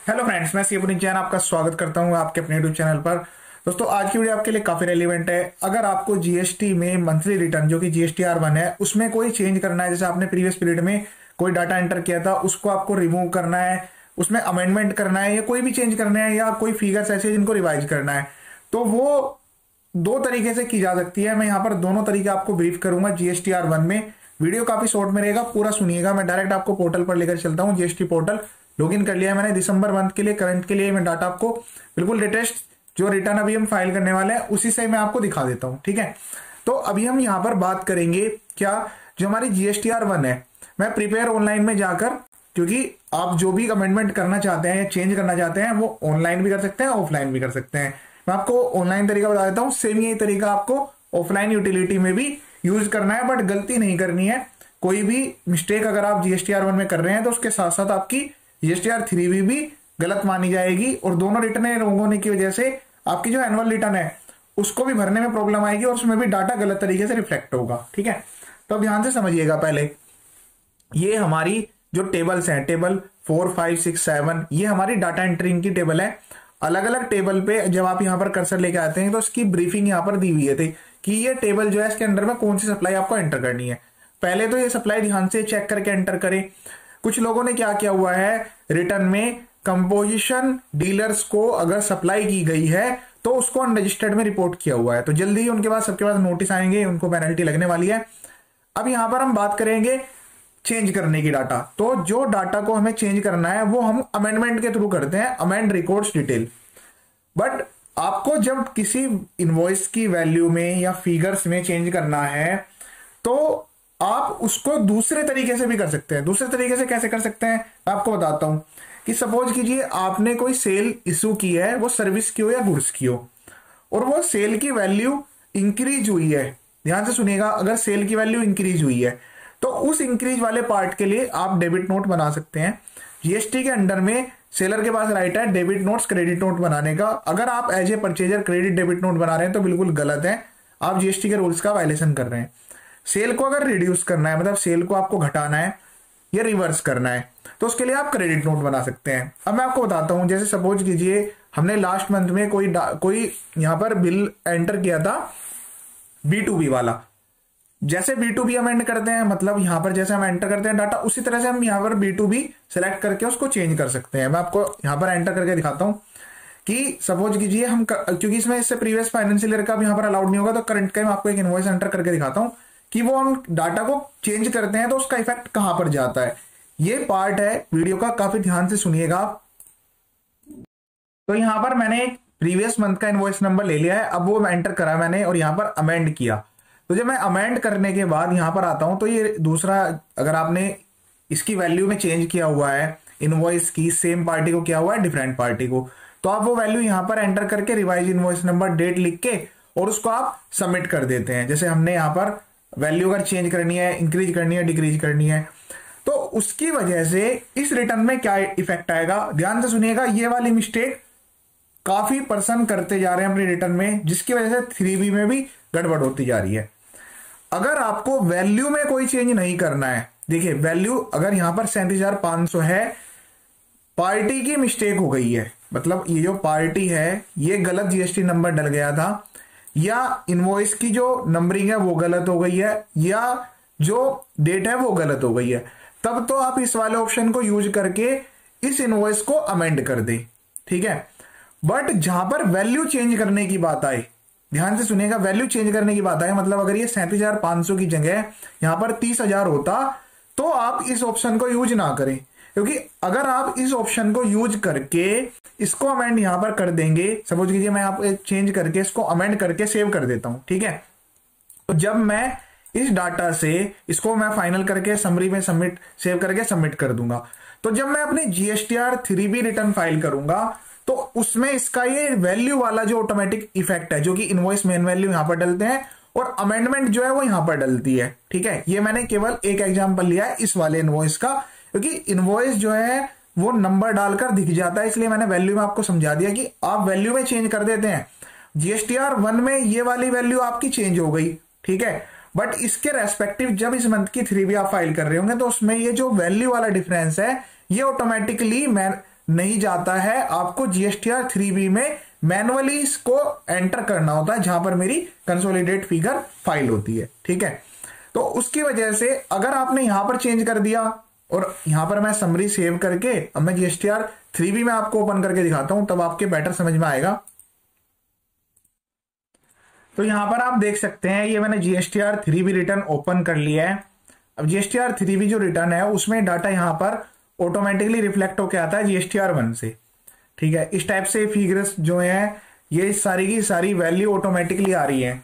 Hello friends, मैं शिवपुरी जैन आपका स्वागत करता हूं आपके अपने यूट्यूब चैनल पर। दोस्तों, आज की वीडियो आपके लिए काफी रेलिवेंट है। अगर आपको जीएसटी में मंथली रिटर्न जो कि जीएसटीआर 1 है उसमें कोई चेंज करना है, जैसे आपने प्रीवियस पीरियड में कोई डाटा एंटर किया था उसको आपको रिमूव करना है, उसमें अमेंडमेंट करना है या कोई भी चेंज करना है या कोई फिगर्स ऐसे जिनको रिवाइज करना है, तो वो दो तरीके से की जा सकती है। मैं यहाँ पर दोनों तरीके आपको ब्रीफ करूंगा जीएसटीआर 1 में। वीडियो काफी शॉर्ट में रहेगा, पूरा सुनिएगा। मैं डायरेक्ट आपको पोर्टल पर लेकर चलता हूँ। जीएसटी पोर्टल लॉगिन कर लिया है मैंने दिसंबर मंथ के लिए, करंट के लिए। मैं डाटा आपको बिल्कुल लेटेस्ट जो रिटर्न अभी हम फाइल करने वाले हैं उसी से मैं आपको दिखा देता हूं, ठीक है। तो अभी हम यहाँ पर बात करेंगे क्या, जो हमारी जीएसटीआर 1 है, मैं प्रिपेयर ऑनलाइन में जाकर, क्योंकि आप जो भी अमेंडमेंट करना चाहते हैं या चेंज करना चाहते हैं वो ऑनलाइन भी कर सकते हैं, ऑफलाइन भी कर सकते हैं। मैं आपको ऑनलाइन तरीका बता देता हूँ, सेम यही तरीका आपको ऑफलाइन यूटिलिटी में भी यूज करना है, बट गलती नहीं करनी है। कोई भी मिस्टेक अगर आप जीएसटीआर 1 में कर रहे हैं तो उसके साथ साथ आपकी जीएसटीआर 3 भी गलत मानी जाएगी और दोनों रिटर्न रॉन्ग होने की वजह से आपकी जो एनुअल रिटर्न है उसको भी भरने में प्रॉब्लम आएगी और उसमें भी डाटा गलत तरीके से रिफ्लेक्ट होगा, ठीक है। तो अब ध्यान से समझिएगा। पहले ये हमारी जो टेबल्स हैं, टेबल 4, 5, 6, 7, ये हमारी डाटा एंट्रिंग की टेबल है। अलग अलग टेबल पे जब आप यहाँ पर कर्सर लेके आते हैं तो उसकी ब्रीफिंग यहाँ पर दी हुई है कि ये टेबल जो है इसके अंदर में कौन सी सप्लाई आपको एंटर करनी है। पहले तो ये सप्लाई ध्यान से चेक करके एंटर करें। कुछ लोगों ने क्या किया हुआ है, रिटर्न में कंपोजिशन डीलर्स को अगर सप्लाई की गई है तो उसको अनरजिस्टर्ड में रिपोर्ट किया हुआ है, तो जल्दी ही उनके पास सबके पास नोटिस आएंगे, उनको पेनल्टी लगने वाली है। अब यहां पर हम बात करेंगे चेंज करने की डाटा। तो जो डाटा को हमें चेंज करना है वो हम अमेंडमेंट के थ्रू करते हैं, अमेंड रिकॉर्ड्स डिटेल। बट आपको जब किसी इनवॉइस की वैल्यू में या फिगर्स में चेंज करना है तो आप उसको दूसरे तरीके से भी कर सकते हैं। दूसरे तरीके से कैसे कर सकते हैं मैं आपको बताता हूं कि सपोज कीजिए आपने कोई सेल इशू की है, वो सर्विस की हो या गुड्स की हो, और वो सेल की वैल्यू इंक्रीज हुई है। ध्यान से सुनिएगा, अगर सेल की वैल्यू इंक्रीज हुई है तो उस इंक्रीज वाले पार्ट के लिए आप डेबिट नोट बना सकते हैं। जीएसटी के अंडर में सेलर के पास राइट है डेबिट नोट्स क्रेडिट नोट बनाने का। अगर आप as a purchaser credit debit note बना रहे हैं तो बिल्कुल गलत है, आप जीएसटी के रूल्स का वायलेशन कर रहे हैं। सेल को अगर रिड्यूस करना है, मतलब सेल को आपको घटाना है या रिवर्स करना है, तो उसके लिए आप क्रेडिट नोट बना सकते हैं। अब मैं आपको बताता हूं, जैसे सपोज कीजिए हमने लास्ट मंथ में कोई यहां पर बिल एंटर किया था B2B वाला। जैसे B2B अमेंड करते हैं, मतलब यहां पर जैसे हम एंटर करते हैं डाटा, उसी तरह से हम यहां पर B2B सेलेक्ट करके उसको चेंज कर सकते हैं। मैं आपको यहां पर एंटर करके दिखाता हूं कि सपोज कीजिए हम, क्योंकि इसमें इससे प्रीवियस फाइनेंशियल ईयर का भी यहां पर अलाउड नहीं होगा, तो करंट का मैं आपको एक इनवॉइस एंटर करके दिखाता हूं कि वो हम डाटा को चेंज करते हैं तो उसका इफेक्ट कहां पर जाता है। ये पार्ट है वीडियो का, काफी ध्यान से सुनिएगा। तो यहां पर मैंने एक प्रीवियस मंथ का इनवॉइस नंबर ले लिया है, अब वो एंटर करा मैंने और यहां पर अमेंड किया। तो जब मैं अमेंड करने के बाद यहां पर आता हूं तो ये दूसरा, अगर आपने इसकी वैल्यू में चेंज किया हुआ है, इनवॉइस की सेम पार्टी को किया हुआ है डिफरेंट पार्टी को, तो आप वो वैल्यू यहां पर एंटर करके रिवाइज इनवॉइस नंबर डेट लिख के और उसको आप सबमिट कर देते हैं। जैसे हमने यहां पर वैल्यू अगर चेंज करनी है, इंक्रीज करनी है, डिक्रीज करनी है, तो उसकी वजह से इस रिटर्न में क्या इफेक्ट आएगा, ध्यान से सुनिएगा। ये वाली मिस्टेक काफी पर्सन करते जा रहे हैं अपनी रिटर्न में, जिसकी वजह से 3B में भी गड़बड़ होती जा रही है। अगर आपको वैल्यू में कोई चेंज नहीं करना है, देखिए वैल्यू अगर यहां पर 37,500 है, पार्टी की मिस्टेक हो गई है, मतलब ये जो पार्टी है ये गलत जीएसटी नंबर डल गया था, या इनवॉइस की जो नंबरिंग है वो गलत हो गई है, या जो डेट है वो गलत हो गई है, तब तो आप इस वाले ऑप्शन को यूज करके इस इनवॉइस को अमेंड कर दें, ठीक है। बट जहां पर वैल्यू चेंज करने की बात आए, ध्यान से सुनिएगा, वैल्यू चेंज करने की बात आए, मतलब अगर ये 37,500 की जगह यहां पर 30,000 होता तो आप इस ऑप्शन को यूज ना करें, क्योंकि अगर आप इस ऑप्शन को यूज करके इसको अमेंड यहां पर कर देंगे, सपोज कीजिए मैं आप चेंज करके इसको अमेंड करके सेव कर देता हूं, ठीक है। तो जब मैं इस डाटा से इसको मैं फाइनल करके समरी में सबमिट सेव करके सबमिट कर दूंगा, तो जब मैं अपनी GSTR 3B रिटर्न फाइल करूंगा तो उसमें इसका ये वैल्यू वाला जो ऑटोमेटिक इफेक्ट है, जो कि इनवॉइस मेन वैल्यू यहां पर डलते हैं और अमेंडमेंट जो है वो यहां पर डलती है, ठीक है। ये मैंने केवल एक एग्जांपल लिया है इस वाले इनवॉइस का, क्योंकि इनवॉइस जो है वो नंबर डालकर दिख जाता है, इसलिए मैंने वैल्यू में आपको समझा दिया कि आप वैल्यू में चेंज कर देते हैं। GSTR 1 में ये वाली वैल्यू आपकी चेंज हो गई, ठीक है, बट इसके रेस्पेक्टिव जब इस मंथ की 3B आप फाइल कर रहे होंगे तो उसमें ये जो वैल्यू वाला डिफरेंस है ये ऑटोमेटिकली नहीं जाता है, आपको जीएसटीआर 3B में मैनुअली इसको एंटर करना होता है जहां पर मेरी कंसोलिडेट फिगर फाइल होती है। ठीक है, तो उसकी वजह से अगर आपने यहां पर चेंज कर दिया और यहां पर मैं समरी सेव करके अब मैं जीएसटीआर 3B में आपको ओपन करके दिखाता हूं, तब आपके बेटर समझ में आएगा। तो यहां पर आप देख सकते हैं ये मैंने जीएसटीआर 3B रिटर्न ओपन कर लिया है। अब जीएसटीआर 3B जो रिटर्न है उसमें डाटा यहां पर ऑटोमेटिकली रिफ्लेक्ट होकर आता है जीएसटीआर 1 से। ठीक है, इस टाइप से फिगर्स जो है ये सारी की सारी वैल्यू ऑटोमेटिकली आ रही है।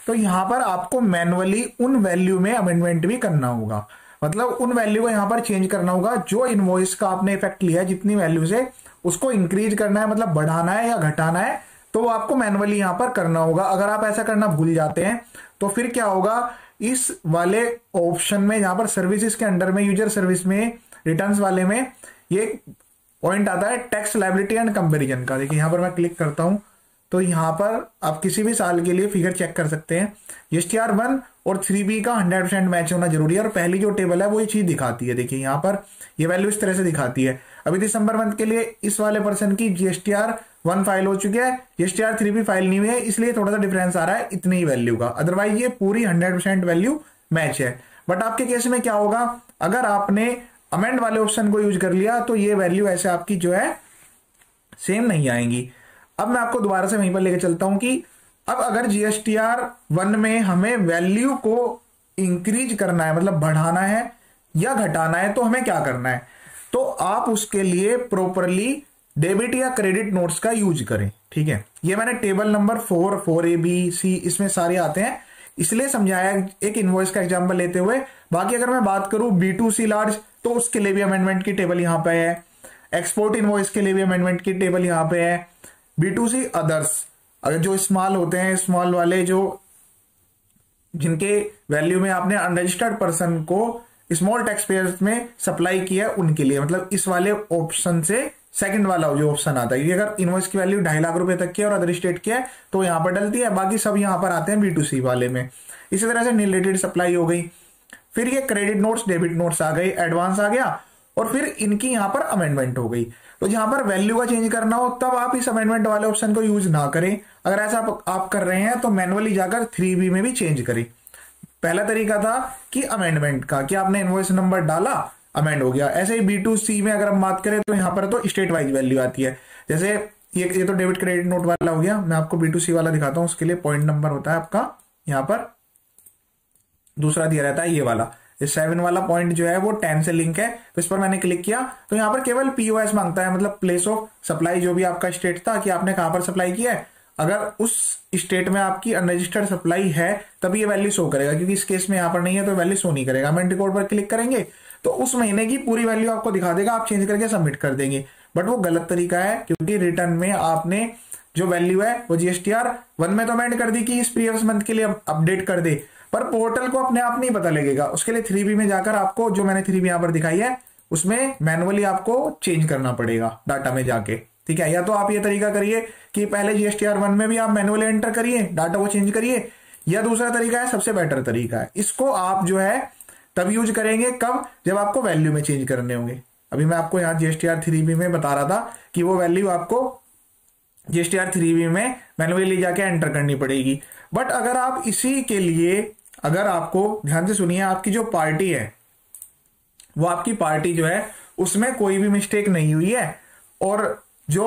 तो यहां पर आपको मैनुअली उन वैल्यू में अमेंडमेंट भी करना होगा, मतलब उन वैल्यू को यहां पर चेंज करना होगा जो इनवॉइस का आपने इफेक्ट लिया है, जितनी वैल्यू से उसको इंक्रीज करना है, मतलब बढ़ाना है या घटाना है, तो वो आपको मैनुअली यहां पर करना होगा। अगर आप ऐसा करना भूल जाते हैं तो फिर क्या होगा, इस वाले ऑप्शन में यहां पर सर्विसेज के अंडर में यूजर सर्विस में रिटर्न्स वाले में ये पॉइंट आता है टैक्स लायबिलिटी एंड कंपैरिजन का। देखिए यहां पर मैं क्लिक करता हूं तो यहां पर आप किसी भी साल के लिए फिगर चेक कर सकते हैं। जीएसटीआर 1 और 3B का 100% मैच होना जरूरी है और पहली जो टेबल है वो ये चीज दिखाती है। देखिए यहां पर ये वैल्यू इस तरह से दिखाती है। अभी दिसंबर मंथ के लिए इस वाले पर्सन की जीएसटीआर 1 फाइल हो चुकी है, जीएसटीआर 3B फाइल नहीं हुई है, इसलिए थोड़ा सा डिफरेंस आ रहा है इतनी ही वैल्यू का। अदरवाइज ये पूरी 100% वैल्यू मैच है। बट आपके केस में क्या होगा, अगर आपने अमेंड वाले ऑप्शन को यूज कर लिया तो ये वैल्यू ऐसे आपकी जो है सेम नहीं आएंगी। अब मैं आपको दोबारा से वहीं पर लेके चलता हूं कि अब अगर जीएसटीआर 1 में हमें वैल्यू को इंक्रीज करना है, मतलब बढ़ाना है या घटाना है, तो हमें क्या करना है, तो आप उसके लिए प्रॉपरली डेबिट या क्रेडिट नोट्स का यूज करें। ठीक है, ये मैंने table number 4, 4A, B, C इसमें सारे आते हैं, इसलिए समझाया एक इनवॉइस का एग्जांपल लेते हुए। बाकी अगर मैं बात करूं B2C लार्ज तो उसके लिए भी अमेंडमेंट की टेबल यहां पे है, एक्सपोर्ट इनवॉइस के लिए भी अमेंडमेंट की टेबल यहां पे है। B2C अदर्स, अगर जो स्मॉल होते हैं, स्मॉल वाले जो जिनके वैल्यू में आपने अनरजिस्टर्ड पर्सन को स्मॉल टैक्स पेयर्स में सप्लाई किया उनके लिए, मतलब इस वाले ऑप्शन से सेकंड वाला जो ऑप्शन आता है, क्योंकि अगर इनवॉइस की वैल्यू 2.5 लाख रुपए तक की है और अदर स्टेट की है तो यहां पर डलती है, बाकी सब यहां पर आते हैं B2C वाले में। इसी तरह से रिलेटेड सप्लाई हो गई, फिर ये क्रेडिट नोट्स, डेबिट नोट्स आ गई, एडवांस आ गया, और फिर इनकी यहां पर अमेंडमेंट हो गई। तो जहां पर वैल्यू का चेंज करना हो तब आप इस अमेंडमेंट वाले ऑप्शन को यूज ना करें। अगर ऐसा आप कर रहे हैं तो मैनुअली जाकर 3B में भी चेंज करें। पहला तरीका था कि अमेंडमेंट का, कि आपने इनवॉइस नंबर डाला, अमेंड हो गया। ऐसे ही B2C में अगर हम बात करें तो यहां पर तो स्टेट वाइज वैल्यू आती है। जैसे ये तो डेबिट क्रेडिट नोट वाला हो गया, मैं आपको B2C वाला दिखाता हूं। उसके लिए पॉइंट नंबर होता है आपका, यहां पर दूसरा दिया रहता है ये वाला, 7 वाला पॉइंट जो है वो 10 से लिंक है। तो इस पर मैंने क्लिक किया तो यहां पर केवल POS मांगता है, मतलब प्लेस ऑफ सप्लाई, जो भी आपका स्टेट था कि आपने कहां पर सप्लाई किया है। अगर उस स्टेट में आपकी अनरजिस्टर्ड सप्लाई है तब ये वैल्यू शो करेगा, क्योंकि इस केस में यहां पर नहीं है तो वैल्यू शो नहीं करेगा। अमेंड रिकॉर्ड पर क्लिक करेंगे तो उस महीने की पूरी वैल्यू आपको दिखा देगा, आप चेंज करके सबमिट कर देंगे। बट वो गलत तरीका है, क्योंकि रिटर्न में आपने जो वैल्यू है वो जीएसटीआर 1 में तो अमेंड कर दी कि इस प्रीवियस मंथ के लिए अपडेट कर दे, पर पोर्टल को अपने आप नहीं पता लगेगा। उसके लिए 3B में जाकर आपको, जो मैंने 3B यहां पर दिखाई है, उसमें मैनुअली आपको चेंज करना पड़ेगा डाटा में जाके। ठीक है, या तो आप ये तरीका करिए कि पहले जीएसटीआर 1 में भी आप मैनुअली एंटर करिए, डाटा को चेंज करिए, या दूसरा तरीका है, सबसे बेटर तरीका है, इसको आप जो है तब यूज करेंगे कब, जब आपको वैल्यू में चेंज करने होंगे। अभी मैं आपको यहां जीएसटीआर 3B में बता रहा था कि वो वैल्यू आपको जीएसटीआर 3B में मैनुअली जाके एंटर करनी पड़ेगी। बट अगर आप इसी के लिए, अगर आपको ध्यान से सुनिए, आपकी जो पार्टी है वो आपकी पार्टी जो है उसमें कोई भी मिस्टेक नहीं हुई है और जो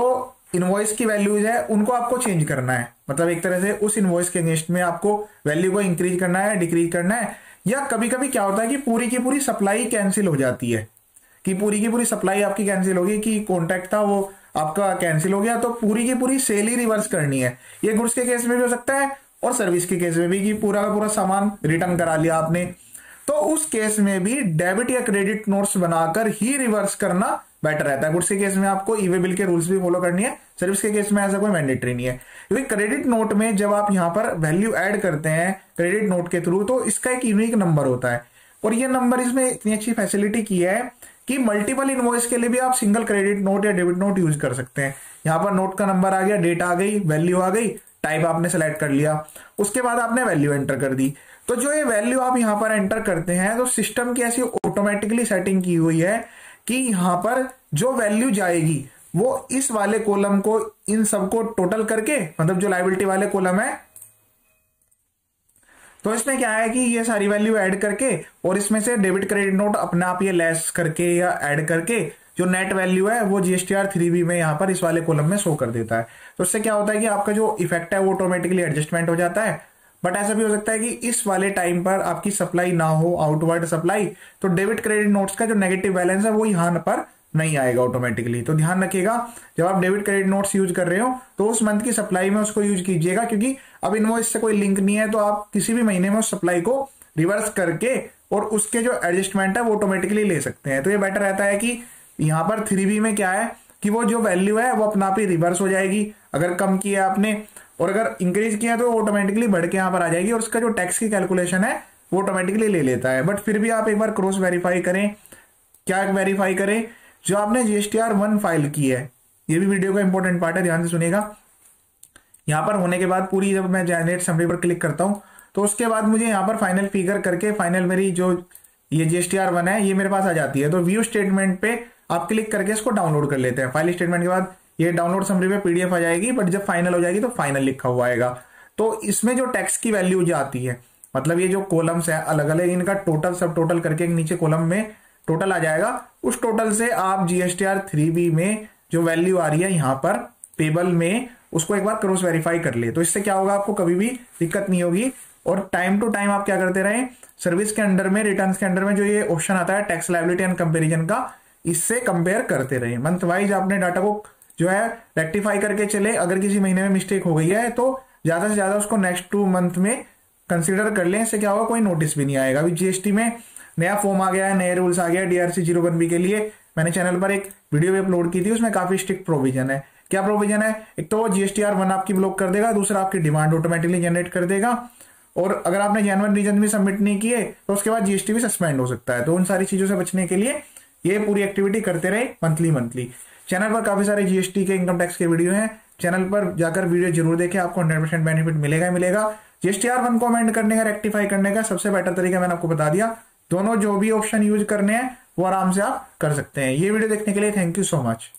इनवॉइस की वैल्यूज है उनको आपको चेंज करना है, मतलब एक तरह से उस इनवॉइस के अगेंस्ट में आपको वैल्यू को इंक्रीज करना है, डिक्रीज करना है। या कभी कभी क्या होता है कि पूरी की पूरी सप्लाई कैंसिल हो जाती है, कि पूरी की पूरी सप्लाई आपकी कैंसिल होगी, कि कॉन्ट्रैक्ट था वो आपका कैंसिल हो गया, तो पूरी की पूरी सेल ही रिवर्स करनी है। ये गुड्स के केस में भी हो सकता है और सर्विस के केस में भी, कि पूरा का पूरा सामान रिटर्न करा लिया आपने, तो उस केस में भी डेबिट या क्रेडिट नोट्स बनाकर ही रिवर्स करना बेटर रहता है। गुड्स के केस में आपको ईवे बिल के रूल्स भी फॉलो करनी है, सर्विस के केस में ऐसा कोई मैंडेटरी नहीं है। क्योंकि क्रेडिट नोट में जब आप यहां पर वैल्यू ऐड करते हैं क्रेडिट नोट के थ्रू, तो इसका एक यूनिक नंबर होता है, और ये नंबर इसमें इतनी अच्छी फैसिलिटी की है कि मल्टीपल इनवॉइस के लिए भी आप सिंगल क्रेडिट नोट या डेबिट नोट यूज कर सकते हैं। यहां पर नोट का नंबर आ गया, डेट आ गई, वैल्यू आ गई, टाइप आपने सेलेक्ट कर लिया, उसके बाद आपने वैल्यू एंटर कर दी। तो जो ये वैल्यू आप यहां पर एंटर करते हैं तो सिस्टम की ऐसी ऑटोमेटिकली सेटिंग की हुई है कि यहां पर जो वैल्यू जाएगी वो इस वाले कॉलम को इन सबको टोटल करके, मतलब जो लायबिलिटी वाले कॉलम है, तो इसमें क्या है कि ये सारी वैल्यू ऐड करके और इसमें से डेबिट क्रेडिट नोट अपने आप ये लेस करके या ऐड करके जो नेट वैल्यू है वो जीएसटीआर 3B में यहाँ पर इस वाले कॉलम में शो कर देता है। तो इससे क्या होता है कि आपका जो इफेक्ट है वो ऑटोमेटिकली एडजस्टमेंट हो जाता है। बट ऐसा भी हो सकता है कि इस वाले टाइम पर आपकी सप्लाई ना हो, आउटवर्ड सप्लाई, तो डेबिट क्रेडिट नोट्स का जो नेगेटिव बैलेंस है वो यहाँ पर नहीं आएगा ऑटोमेटिकली। तो ध्यान रखिएगा जब आप डेबिट क्रेडिट नोट्स यूज कर रहे हो तो उस मंथ की सप्लाई में उसको यूज कीजिएगा, क्योंकि अब इनवॉइस से कोई लिंक नहीं है, तो आप किसी भी महीने में उस सप्लाई को रिवर्स करके और उसके जो एडजस्टमेंट है वो ऑटोमेटिकली ले सकते हैं। तो ये बेटर रहता है कि यहाँ पर 3B में क्या है कि वो जो वैल्यू है वो अपना आप ही रिवर्स हो जाएगी अगर कम किया आपने, और अगर इंक्रीज किया तो ऑटोमेटिकली बढ़ के यहाँ पर आ जाएगी और उसका जो टैक्स की कैलकुलेशन है वो ऑटोमेटिकली ले लेता है। बट फिर भी आप एक बार क्रॉस वेरीफाई करें। क्या वेरीफाई करें? जो आपने GSTR 1 फाइल की है, ये भी वीडियो का इंपॉर्टेंट पार्ट है, ध्यान से सुनिएगा। यहाँ पर होने के बाद पूरी जब मैं जनरेट समरी पर क्लिक करता हूँ तो उसके बाद मुझे यहाँ पर फाइनल फिगर करके फाइनल मेरी जो ये GSTR 1 है ये मेरे पास आ जाती है। तो व्यू स्टेटमेंट पे आप क्लिक करके इसको डाउनलोड कर लेते हैं। फाइल स्टेटमेंट के बाद ये डाउनलोड समरी पे PDF आ जाएगी, बट जब फाइनल हो जाएगी तो फाइनल लिखा हुआ आएगा। तो इसमें जो टैक्स की वैल्यू जो आती है, मतलब ये जो कॉलम्स है अलग अलग, इनका टोटल सब टोटल करके एक नीचे कॉलम में टोटल आ जाएगा। उस टोटल से आप GSTR 3B में जो वैल्यू आ रही है यहाँ पर टेबल में उसको एक बार क्रॉस वेरीफाई कर ले। तो इससे क्या होगा, आपको कभी भी दिक्कत नहीं होगी। और टाइम टू टाइम आप क्या करते रहे, सर्विस के अंडर में, रिटर्न्स के अंडर में जो ये ऑप्शन आता है टैक्स लायबिलिटी एंड कंपेरिजन का, इससे कंपेयर करते रहे। मंथ वाइज आपने डाटा को जो है रेक्टिफाई करके चले। अगर किसी महीने में मिस्टेक हो गई है तो ज्यादा से ज्यादा उसको नेक्स्ट 2 मंथ में कंसीडर कर लें। इससे क्या होगा, कोई नोटिस भी नहीं आएगा। अभी GST में नया फॉर्म आ गया है, नए रूल्स आ गया है DRC 01B के लिए। मैंने चैनल पर एक वीडियो भी अपलोड की थी, उसमें काफी स्ट्रिक्ट प्रोविजन है। क्या प्रोविजन है? एक तो GSTR 1 आपकी ब्लॉक कर देगा, दूसरा आपकी डिमांड ऑटोमेटिकली जनरेट कर देगा, और अगर आपने जेन्युइन रीजन भी सबमिट नहीं किए तो उसके बाद GST भी सस्पेंड हो सकता है। तो उन सारी चीजों से बचने के लिए ये पूरी एक्टिविटी करते रहे मंथली। चैनल पर काफी सारे GST के, इनकम टैक्स के वीडियो हैं, चैनल पर जाकर वीडियो जरूर देखें, आपको 100% बेनिफिट मिलेगा। GSTR 1 को अमेंड करने का, रेक्टिफाई करने का सबसे बेटर तरीका मैंने आपको बता दिया। दोनों जो भी ऑप्शन यूज करने हैं वो आराम से आप कर सकते हैं। ये वीडियो देखने के लिए थैंक यू सो मच।